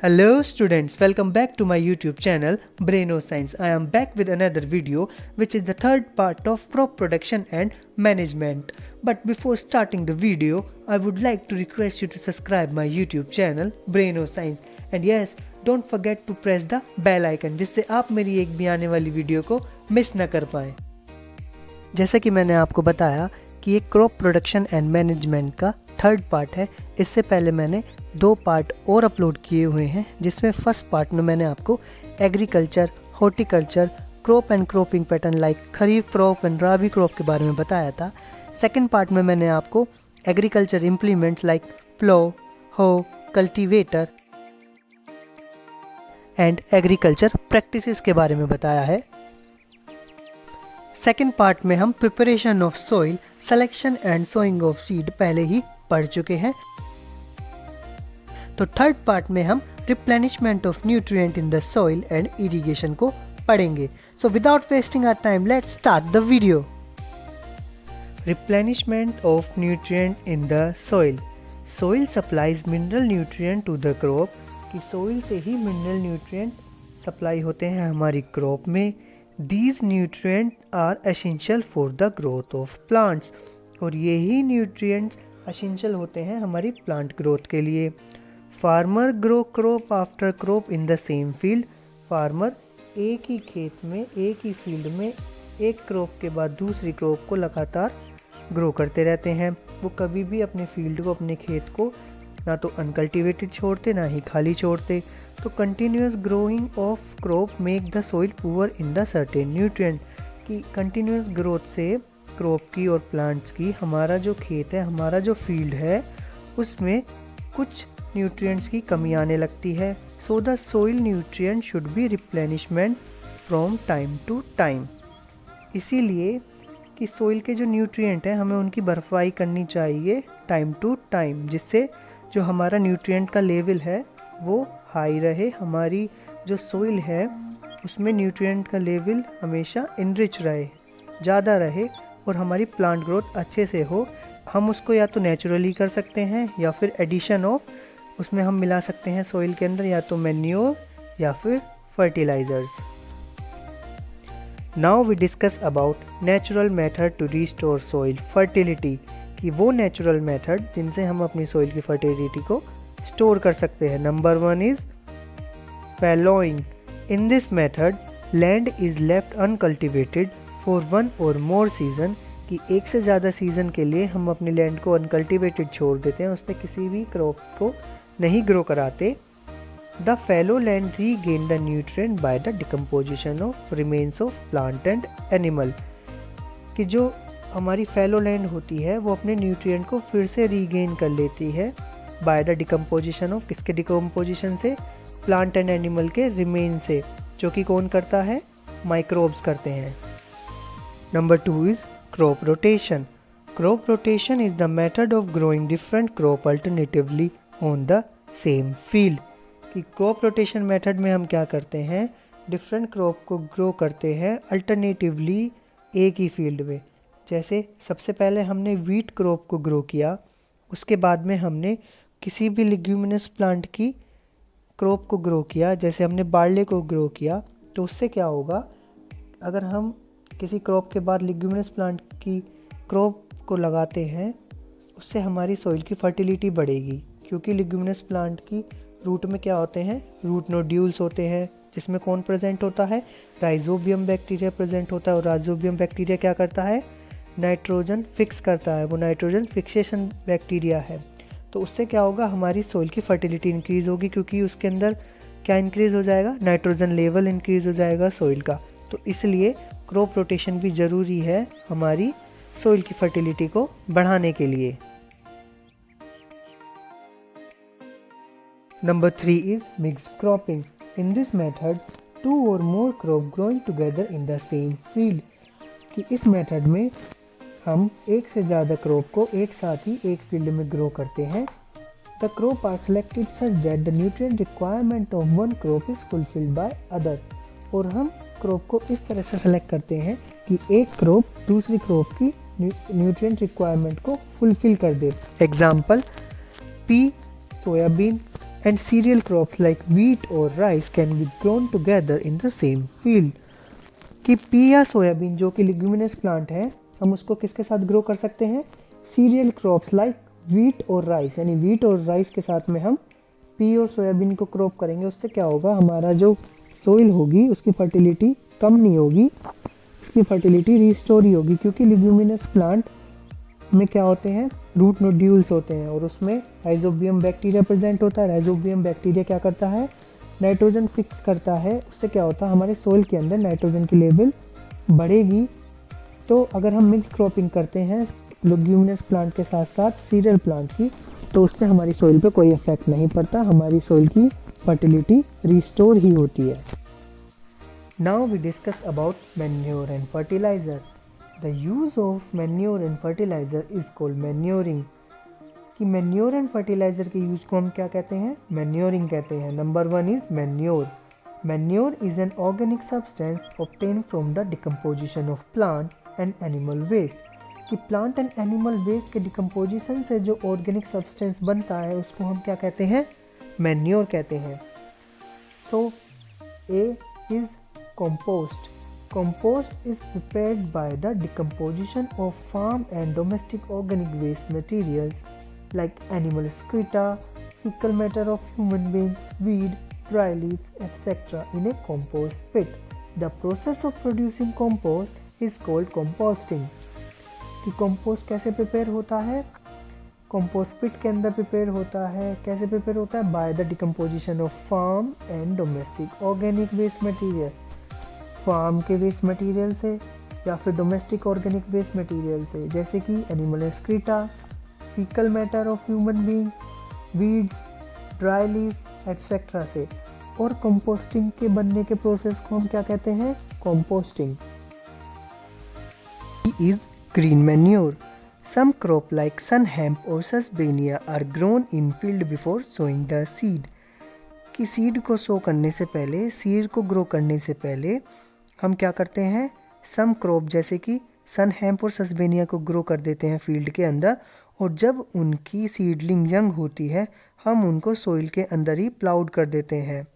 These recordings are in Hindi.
Hello students, welcome back to my YouTube channel Braino Science. I am back with another video which is the third part of crop production and management. But before starting the video, I would like to request you to subscribe my YouTube channel Braino Science and yes, don't forget to press the bell icon जिससे आप मेरी एक भी आने वाली वीडियो को मिस न कर पाएं। जैसा कि मैंने आपको बताया कि ये क्रॉप प्रोडक्शन एंड मैनेजमेंट का थर्ड पार्ट है। इससे पहले मैंने 2 पार्ट और अपलोड किए हुए हैं, जिसमें फर्स्ट पार्ट में मैंने आपको agriculture, horticulture, crop and cropping pattern like kharif crop and rabi crop के बारे में बताया था। सेकंड पार्ट में मैंने आपको एग्रीकल्चर इम्प्लीमेंट्स लाइक प्लो, हो, कल्टीवेटर एंड एग्रीकल्चर प्रैक्टिसेस के बारे में बताया है। सेकेंड पार्ट में हम preparation of soil, selection and sowing of seed पहले ही पढ़ चुके हैं। तो थर्ड पार्ट में हम replenishment of nutrient in the soil and irrigation को पढ़ेंगे। So without wasting our time let's start the video. Replenishment of nutrient in the soil. Soil supplies mineral nutrient to the crop, कि सॉइल से ही मिनरल न्यूट्रिएंट सप्लाई होते हैं हमारी क्रॉप में। These nutrients are essential for the growth of plants, और यही न्यूट्रिएंट्स एसेंशियल होते हैं हमारी प्लांट ग्रोथ के लिए। Farmer grow crop after crop in the same field. Farmer एक ही खेत में, एक ही फील्ड में एक क्रॉप के बाद दूसरी क्रॉप को लगातार ग्रो करते रहते हैं। वो कभी भी अपने फील्ड को, अपने खेत को ना तो अनकल्टिवेटेड छोड़ते ना ही खाली छोड़ते। तो continuous growing of crop make the soil poor in the certain nutrient, कि कंटिन्यूस ग्रोथ से क्रॉप की और प्लांट्स की हमारा जो खेत है, हमारा जो फील्ड है, उसमें कुछ न्यूट्रिएंट्स की कमी आने लगती है। So the soil nutrient should be replenishment from time to time. इसीलिए कि सॉइल के जो न्यूट्रिएंट हैं हमें उनकी भरपाई करनी चाहिए टाइम टू टाइम, जिससे जो हमारा न्यूट्रिएंट का लेवल है वो हाई रहे। हमारी जो सॉइल है उसमें न्यूट्रिएंट का लेवल हमेशा इनरिच रहे, ज़्यादा रहे, और हमारी प्लांट ग्रोथ अच्छे से हो। हम उसको या तो नेचुरली कर सकते हैं या फिर एडिशन ऑफ उसमें हम मिला सकते हैं सॉइल के अंदर, या तो मैन्योर या फिर fertilisers. Now we discuss about natural method to restore soil fertility, कि वो नेचुरल मेथड जिनसे हम अपनी सॉइल की फर्टिलिटी को स्टोर कर सकते हैं। Number 1 is fallowing. In this method land is left uncultivated for 1 और मोर सीजन, कि एक से ज़्यादा सीजन के लिए हम अपनी लैंड को अनकल्टिवेटेड छोड़ देते हैं, उस पर किसी भी क्रॉप को नहीं ग्रो कराते। The fallow land regain the nutrient by the decomposition of remains of plant and animal, कि जो हमारी फैलो लैंड होती है वो अपने न्यूट्रिएंट को फिर से रीगेन कर लेती है बाय द डिकम्पोजिशन ऑफ, किसके डिकम्पोजिशन से? प्लांट एंड एनिमल के रिमेन से, जो कि कौन करता है? माइक्रोब्स करते हैं। Number 2 is crop rotation. Crop rotation is the method of growing different crop alternatively on the same field, कि क्रॉप रोटेशन मेथड में हम क्या करते हैं? डिफरेंट क्रॉप को ग्रो करते हैं अल्टरनेटिवली एक ही फील्ड में। जैसे सबसे पहले हमने वीट क्रॉप को ग्रो किया, उसके बाद में हमने किसी भी लिग्यूमिनस प्लांट की क्रॉप को ग्रो किया, जैसे हमने बार्ले को ग्रो किया। तो उससे क्या होगा? अगर हम किसी क्रॉप के बाद लिग्यूमिनस प्लांट की क्रॉप को लगाते हैं, उससे हमारी सॉइल की फर्टिलिटी बढ़ेगी, क्योंकि लिग्यूमिनस प्लांट की रूट में क्या होते हैं? रूट नोड्यूल्स होते हैं, जिसमें कौन प्रेजेंट होता है? राइजोबियम बैक्टीरिया प्रेजेंट होता है। और राइजोबियम बैक्टीरिया क्या करता है? नाइट्रोजन फिक्स करता है, वो नाइट्रोजन फिक्सेशन बैक्टीरिया है। तो उससे क्या होगा? हमारी सॉइल की फर्टिलिटी इंक्रीज़ होगी, क्योंकि उसके अंदर क्या इंक्रीज़ हो जाएगा? नाइट्रोजन लेवल इंक्रीज़ हो जाएगा सॉइल का। तो इसलिए क्रॉप रोटेशन भी ज़रूरी है हमारी सॉइल की फर्टिलिटी को बढ़ाने के लिए। Number 3 is mixed cropping. In this method 2 और more crop growing together in the same field, कि इस मेथड में हम एक से ज़्यादा क्रॉप को एक साथ ही एक फील्ड में ग्रो करते हैं। The crop are selected such that the nutrient requirement of one crop is fulfilled by other, और हम क्रॉप को इस तरह से सेलेक्ट करते हैं कि एक क्रॉप दूसरी क्रॉप की न्यूट्रिएंट रिक्वायरमेंट को फुलफिल कर दे। Example pea, soybean, and cereal crops like wheat or rice can be grown together in the same field. कि पी या सोयाबीन जो कि लिग्यूमिनस प्लांट है, हम उसको किसके साथ ग्रो कर सकते हैं? सीरियल क्रॉप्स लाइक व्हीट और राइस, यानी व्हीट और राइस के साथ में हम पी और सोयाबीन को क्रॉप करेंगे। उससे क्या होगा, हमारा जो सोइल होगी उसकी फर्टिलिटी कम नहीं होगी, उसकी फर्टिलिटी रिस्टोर ही होगी, क्योंकि लिग्यूमिनस प्लांट में क्या होते हैं, रूट नोड्यूल्स होते हैं और उसमें राइजोबियम बैक्टीरिया प्रेजेंट होता है। राइजोबियम बैक्टीरिया क्या करता है, नाइट्रोजन फिक्स करता है। उससे क्या होता है, हमारे सोइल के अंदर नाइट्रोजन की लेवल बढ़ेगी। तो अगर हम मिक्स क्रॉपिंग करते हैं लेग्यूमिनस प्लांट के साथ साथ सीरियल प्लांट की, तो उससे हमारी सोइल पे कोई इफेक्ट नहीं पड़ता, हमारी सोइल की फर्टिलिटी रिस्टोर ही होती है। Now we discuss about manure and fertilizer. The use of manure and fertilizer is called manuring. कि मैन्योर एंड फर्टिलाइजर के यूज को हम क्या कहते हैं? मैन्योरिंग कहते हैं। Number 1 is manure. Manure is an organic substance obtain from the decomposition of plant and animal waste. कि प्लांट एंड एनिमल वेस्ट के डिकम्पोजिशन से जो ऑर्गेनिक सब्सटेंस बनता है उसको हम क्या कहते हैं? मैन्योर कहते हैं। सो ए is compost. Compost is prepared by the decomposition of farm and domestic organic waste materials like animal excreta, fecal matter of human beings, weed, dry leaves, etc. in a compost pit. The process of producing compost is called composting. कि compost कैसे प्रिपेयर होता है? compost pit के अंदर प्रिपेयर होता है। कैसे प्रिपेयर होता है? by the decomposition of farm and domestic organic waste material. Farm के वेस्ट मटेरियल से या फिर डोमेस्टिक ऑर्गेनिक वेस्ट मटेरियल से, जैसे कि animal excreta, faecal matter of human beings, weeds, dry leaf etcetera से। और कंपोस्टिंग के बनने के प्रोसेस को हम क्या कहते हैं? Composting. Is green manure. Some crop like sun hemp और sesbania are grown in field before sowing the seed. कि सीड को सो करने से पहले, सीड को ग्रो करने से पहले हम क्या करते हैं? सम क्रॉप जैसे कि सन हेम्प और सस्बेनिया को ग्रो कर देते हैं फील्ड के अंदर, और जब उनकी सीडलिंग यंग होती है हम उनको सोइल के अंदर ही प्लाउड कर देते हैं।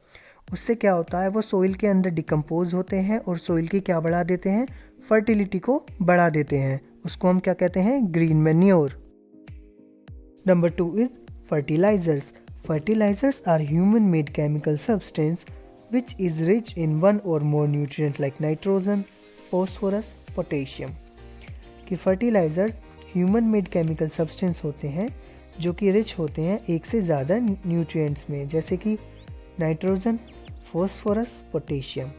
उससे क्या होता है, वो सोइल के अंदर डिकम्पोज होते हैं और सोइल की क्या बढ़ा देते हैं? फर्टिलिटी को बढ़ा देते हैं। उसको हम क्या कहते हैं? Green manure. Number 2 is fertilizers. Fertilizers are human-made chemical substance which is rich in one or more nutrients like nitrogen, phosphorus, potassium. कि fertilizers human-made chemical substance होते हैं जो कि रिच होते हैं एक से ज़्यादा न्यूट्रिएंट्स में, जैसे कि नाइट्रोजन, फॉस्फोरस, पोटेशियम।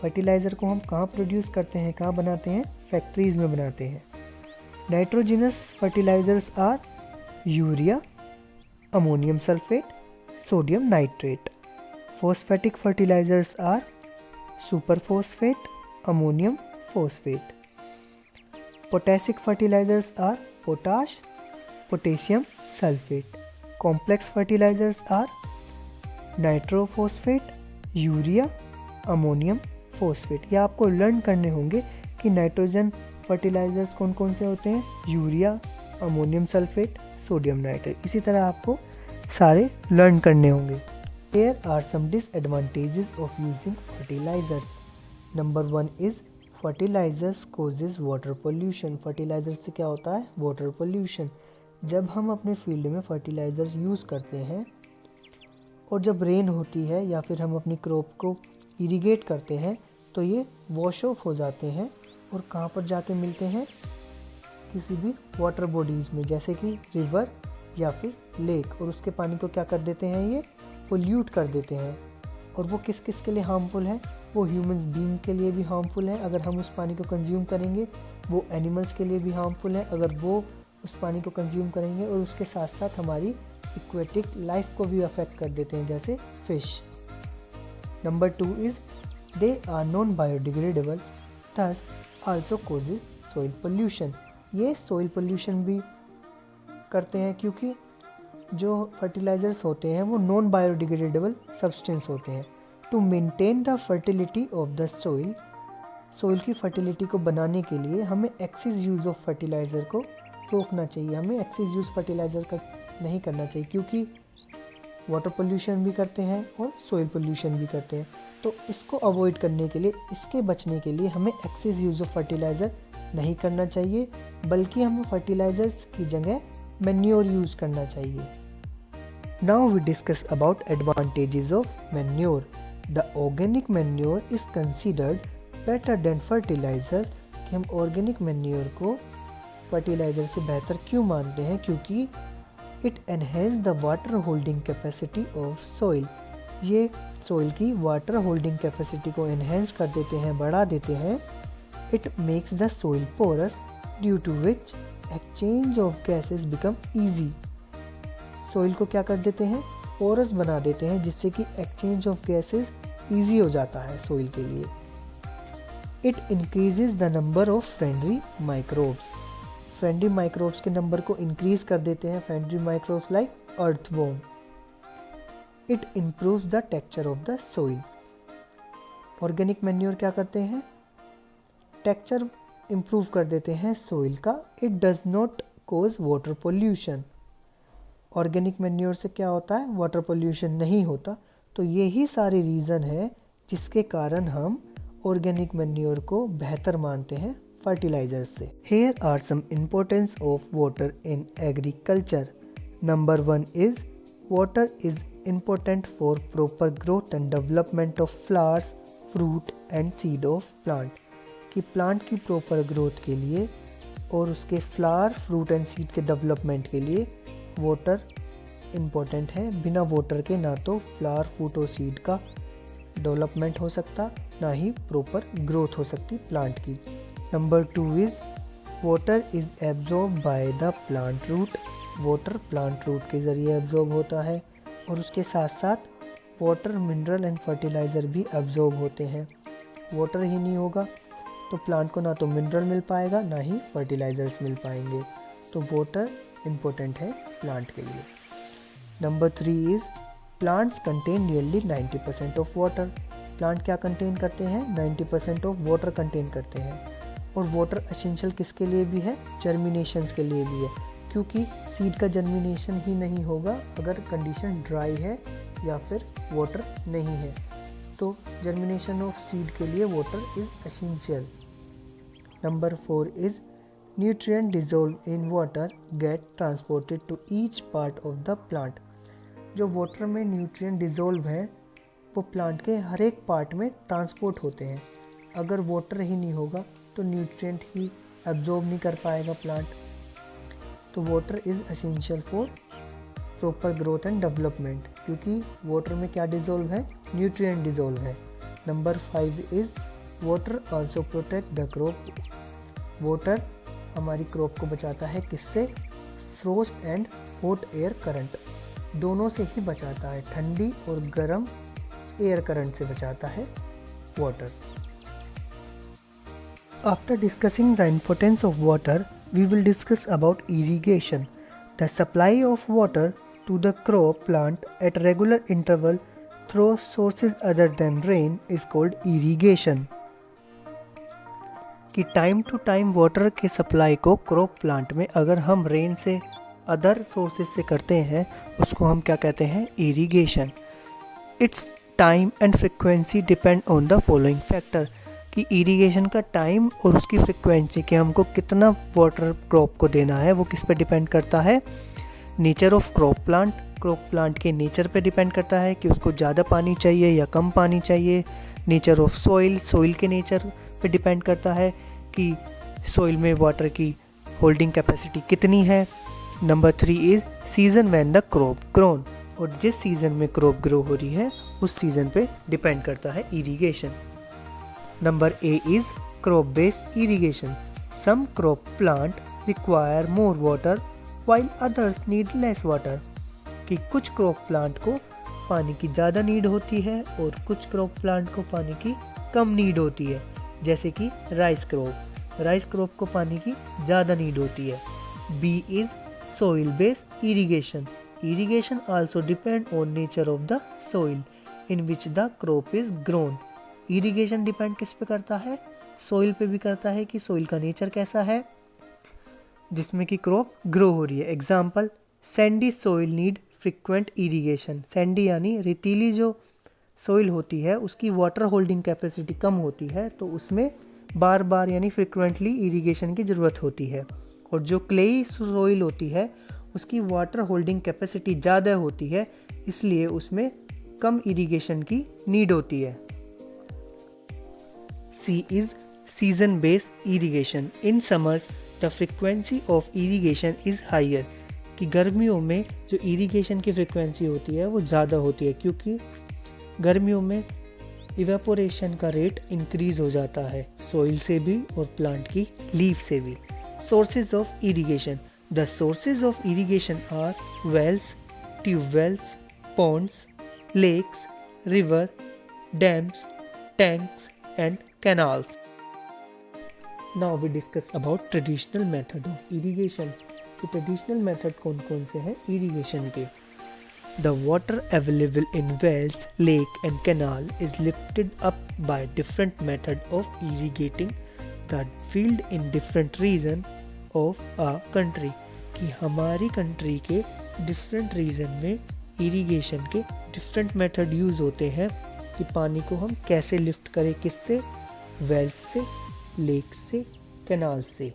फर्टिलाइज़र को हम कहाँ प्रोड्यूस करते हैं, कहाँ बनाते हैं? फैक्ट्रीज़ में बनाते हैं। Nitrogenous fertilizers are urea, ammonium sulfate, sodium nitrate. Phosphatic fertilizers are superphosphate, ammonium phosphate. Potassic fertilizers are potash, potassium sulfate. Complex fertilizers are nitrophosphate, urea, ammonium phosphate. ये आपको लर्न करने होंगे कि नाइट्रोजन फर्टिलाइजर्स कौन कौन से होते हैं? Urea, ammonium sulphate, sodium nitrate. इसी तरह आपको सारे लर्न करने होंगे। Here are some disadvantages of using fertilizers. Number 1 is fertilizers causes water pollution. Fertilizer से क्या होता है? Water pollution. जब हम अपने फील्ड में फर्टिलाइजर्स यूज़ करते हैं और जब रेन होती है या फिर हम अपनी क्रॉप को इरिगेट करते हैं तो ये वॉश ऑफ हो जाते हैं और कहाँ पर जाके मिलते हैं? किसी भी वाटर बॉडीज़ में, जैसे कि रिवर या फिर लेक, और उसके पानी को क्या कर देते हैं? ये पोल्यूट कर देते हैं। और वो किस किस के लिए हार्मफुल है? वो ह्यूमंस बीइंग के लिए भी हार्मफुल है अगर हम उस पानी को कंज्यूम करेंगे, वो एनिमल्स के लिए भी हार्मफुल है अगर वो उस पानी को कंज्यूम करेंगे, और उसके साथ साथ हमारी एक्वेटिक लाइफ को भी अफेक्ट कर देते हैं, जैसे fish. Number 2 is they are non biodegradable, thus also causes soil pollution. ये सॉइल पोल्यूशन भी करते हैं क्योंकि जो फर्टिलाइजर्स होते हैं वो नॉन बायोडिग्रेडेबल सब्सटेंस होते हैं। To maintain the fertility of the soil, soil की फर्टिलिटी को बनाने के लिए हमें एक्सेस यूज़ ऑफ फर्टिलाइज़र को रोकना चाहिए। हमें एक्सेस यूज़ फर्टिलाइज़र का नहीं करना चाहिए, क्योंकि वाटर पोल्यूशन भी करते हैं और सॉइल पोल्यूशन भी करते हैं। तो इसको अवॉइड करने के लिए, इसके बचने के लिए हमें एक्सेस यूज़ ऑफ फर्टिलाइज़र नहीं करना चाहिए, बल्कि हमें फर्टिलाइज़र्स की जगह मैन्योर यूज़ करना चाहिए। Now we discuss about advantages of manure. The organic manure is considered better than fertilizers. कि हम ऑर्गेनिक मैन्योर को फर्टिलाइज़र से बेहतर क्यों मानते हैं? क्योंकि it enhance the water holding capacity of soil. ये सॉइल की वाटर होल्डिंग कैपेसिटी को एनहेंस कर देते हैं, बढ़ा देते हैं। It makes the soil porous due to which exchange of gases become easy. Soil को क्या कर देते हैं? पोरस बना देते हैं, जिससे कि एक्सचेंज ऑफ गैसेस ईजी हो जाता है सॉइल के लिए। It increases the number of friendly microbes. Friendly microbes के नंबर को इंक्रीज कर देते हैं। Friendly microbes like earthworm. It improves the texture of the soil. Organic manure क्या करते हैं? टेक्सचर इम्प्रूव कर देते हैं सॉइल का। It does not cause water pollution. Organic manure से क्या होता है? वाटर पोल्यूशन नहीं होता। तो यही सारे रीज़न है जिसके कारण हम ऑर्गेनिक मैन्योर को बेहतर मानते हैं फर्टिलाइजर से। Here are some importance of water in agriculture. Number 1 is water is important for proper growth and development of flowers, fruit and seed of plant. कि प्लांट की प्रॉपर ग्रोथ के लिए और उसके फ्लावर, फ्रूट एंड सीड के डेवलपमेंट के लिए वाटर इम्पोर्टेंट है। बिना वाटर के ना तो फ्लावर, फ्रूट और सीड का डेवलपमेंट हो सकता, ना ही प्रॉपर ग्रोथ हो सकती प्लांट की। Number 2 is water is absorb by the plant root. Water plant root के ज़रिए एब्जॉर्ब होता है और उसके साथ साथ वाटर, मिनरल एंड फर्टिलाइज़र भी एब्जॉर्ब होते हैं। वाटर ही नहीं होगा तो प्लांट को ना तो मिनरल मिल पाएगा, ना ही फर्टिलाइज़र्स मिल पाएंगे। तो वाटर इम्पोर्टेंट है प्लांट के लिए। Number 3 is plants contain nearly 90% of water. Plant क्या कंटेन करते हैं? 90% ऑफ वाटर कंटेन करते हैं। और वाटर एसेंशियल किसके लिए भी है? जर्मिनेशंस के लिए भी है, क्योंकि सीड का जर्मिनेशन ही नहीं होगा अगर कंडीशन ड्राई है या फिर वाटर नहीं है। तो जर्मिनेशन ऑफ सीड के लिए water is essential. Number 4 is nutrient dissolve in water get transported to each part of the plant. जो वाटर में न्यूट्रिएंट डिजोल्व है वो प्लांट के हर एक पार्ट में ट्रांसपोर्ट होते हैं। अगर वाटर ही नहीं होगा तो न्यूट्रिएंट ही एब्जॉर्ब नहीं कर पाएगा प्लांट। तो water is essential for proper growth and development, क्योंकि वाटर में क्या डिजोल्व है? न्यूट्रिएंट डिजोल्व है। Number 5 is water also protect the crop. Water हमारी क्रॉप को बचाता है किससे? Frost and hot air current, दोनों से ही बचाता है। ठंडी और गर्म एयर करंट से बचाता है water. After discussing the importance of water, we will discuss about irrigation. The supply of water to the crop plant at regular interval through sources other than rain is called irrigation. कि टाइम टू टाइम वाटर के सप्लाई को क्रॉप प्लांट में अगर हम रेन से, अदर सोर्सेज से करते हैं, उसको हम क्या कहते हैं? Irrigation. It's time and frequency depend on the following factor. कि इरिगेशन का टाइम और उसकी फ्रिक्वेंसी, कि हमको कितना वाटर क्रॉप को देना है, वो किस पे डिपेंड करता है? Nature of crop plant. Crop plant के नेचर पे डिपेंड करता है कि उसको ज़्यादा पानी चाहिए या कम पानी चाहिए। नेचर ऑफ सॉइल, सॉइल के नेचर पे डिपेंड करता है कि सॉइल में वाटर की होल्डिंग कैपेसिटी कितनी है। Number 3 is season when the crop grown. और जिस सीज़न में क्रॉप ग्रो हो रही है उस सीज़न पे डिपेंड करता है irrigation. Number A is crop based irrigation. Some crop plant require more water while others need less water. कि कुछ क्रॉप प्लांट को पानी की ज़्यादा नीड होती है और कुछ क्रॉप प्लांट को पानी की कम नीड होती है। जैसे कि राइस क्रॉप को पानी की ज़्यादा नीड होती है। B is soil based irrigation. Irrigation also depend on nature of the soil in which the crop is grown. Irrigation depend किस पे करता है? सोइल पे भी करता है कि सोइल का नेचर कैसा है जिसमें कि क्रॉप ग्रो हो रही है। Example, Sandy soil need frequent irrigation. Sandy यानी रेतीली जो सोइल होती है उसकी वाटर होल्डिंग कैपेसिटी कम होती है, तो उसमें बार बार यानी फ्रिक्वेंटली इरिगेशन की ज़रूरत होती है। और जो क्लेई सोइल होती है उसकी वाटर होल्डिंग कैपेसिटी ज़्यादा होती है, इसलिए उसमें कम इरिगेशन की नीड होती है। C is season based irrigation. In summers the frequency of irrigation is higher, कि गर्मियों में जो इरिगेशन की फ्रिक्वेंसी होती है वो ज़्यादा होती है, क्योंकि गर्मियों में इवेपोरेशन का रेट इंक्रीज हो जाता है, सोइल से भी और प्लांट की लीफ से भी। Sources of irrigation. The sources of irrigation are wells, tubewells, ponds, lakes, river, dams, tanks and canals. Now we discuss about traditional method of irrigation. तो ट्रेडिशनल मेथड कौन कौन से हैं इरिगेशन के? The water available in wells, lake and canal is lifted up by different method of irrigating the field in different region of a country। कि हमारी कंट्री के डिफरेंट रीजन में इरिगेशन के डिफरेंट मेथड यूज़ होते हैं कि पानी को हम कैसे लिफ्ट करें, किससे? वेल्स से, लेक से, कैनाल से।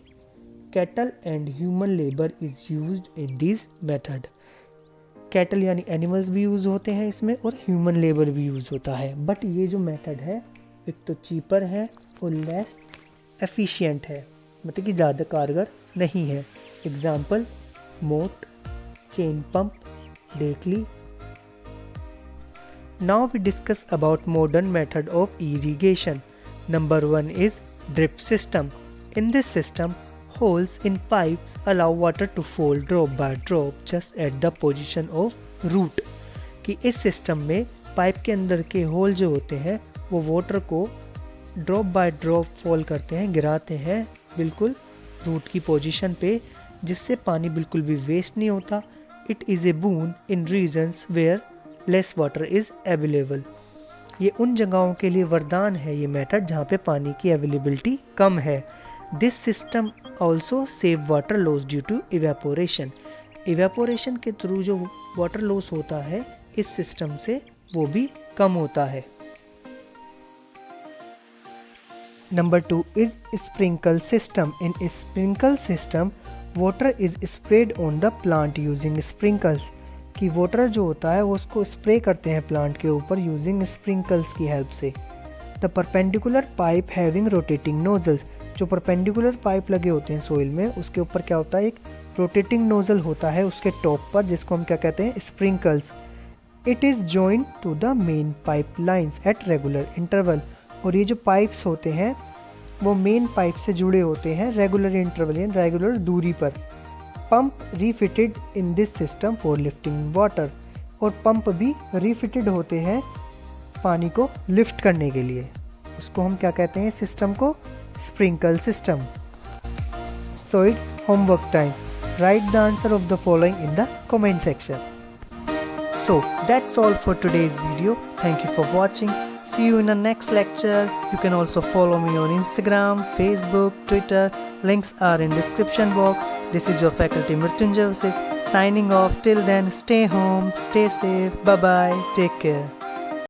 Cattle and human labour is used in this method. Cattle यानी एनिमल्स भी यूज़ होते हैं इसमें और ह्यूमन लेबर भी यूज़ होता है। बट ये जो मेथड है एक तो चीपर है और लेस एफिशिएंट है, मतलब कि ज़्यादा कारगर नहीं है। एग्जाम्पल मोट, चेन पंप, डेकली। Now we discuss about modern method of irrigation. Number 1 is drip system. In this system holes in pipes allow water to fall drop by drop just at the position of root। कि इस सिस्टम में पाइप के अंदर के होल जो होते हैं वो वाटर को ड्रॉप बाय ड्रॉप फॉल करते हैं, गिराते हैं बिल्कुल रूट की पोजीशन पे, जिससे पानी बिल्कुल भी वेस्ट नहीं होता। It is a boon in regions where less water is available. ये उन जगहों के लिए वरदान है ये मेथड जहाँ पे पानी की अवेलेबिलिटी कम है। This system also save water loss due to evaporation. Evaporation के थ्रू जो वाटर लॉस होता है इस सिस्टम से वो भी कम होता है। Number 2 is sprinkle system. In sprinkle system water is spread on the plant using sprinkles. कि वाटर जो होता है वो उसको स्प्रे करते हैं प्लांट के ऊपर यूजिंग स्प्रिंकल्स की हेल्प से। The perpendicular pipe having rotating nozzles. जो परपेंडिकुलर पाइप लगे होते हैं सोइल में उसके ऊपर क्या होता है, एक रोटेटिंग नोजल होता है उसके टॉप पर, जिसको हम क्या कहते हैं, sprinkles. It is joint to the main pipe lines at regular interval. और ये जो पाइप्स होते हैं वो मेन पाइप से जुड़े होते हैं रेगुलर इंटरवल यानी रेगुलर दूरी पर। Pump refitted in this system for lifting water. और पंप भी रीफिटेड होते हैं पानी को लिफ्ट करने के लिए। उसको हम क्या कहते हैं सिस्टम को? Sprinkle system. So it's homework time. Write the answer of the following in the comment section. So that's all for today's video. Thank you for watching. See you in the next lecture. You can also follow me on Instagram, Facebook, Twitter. Links are in description box. This is your faculty Mrityunjay Vasis signing off. Till then, stay home, stay safe. Bye bye. Take care.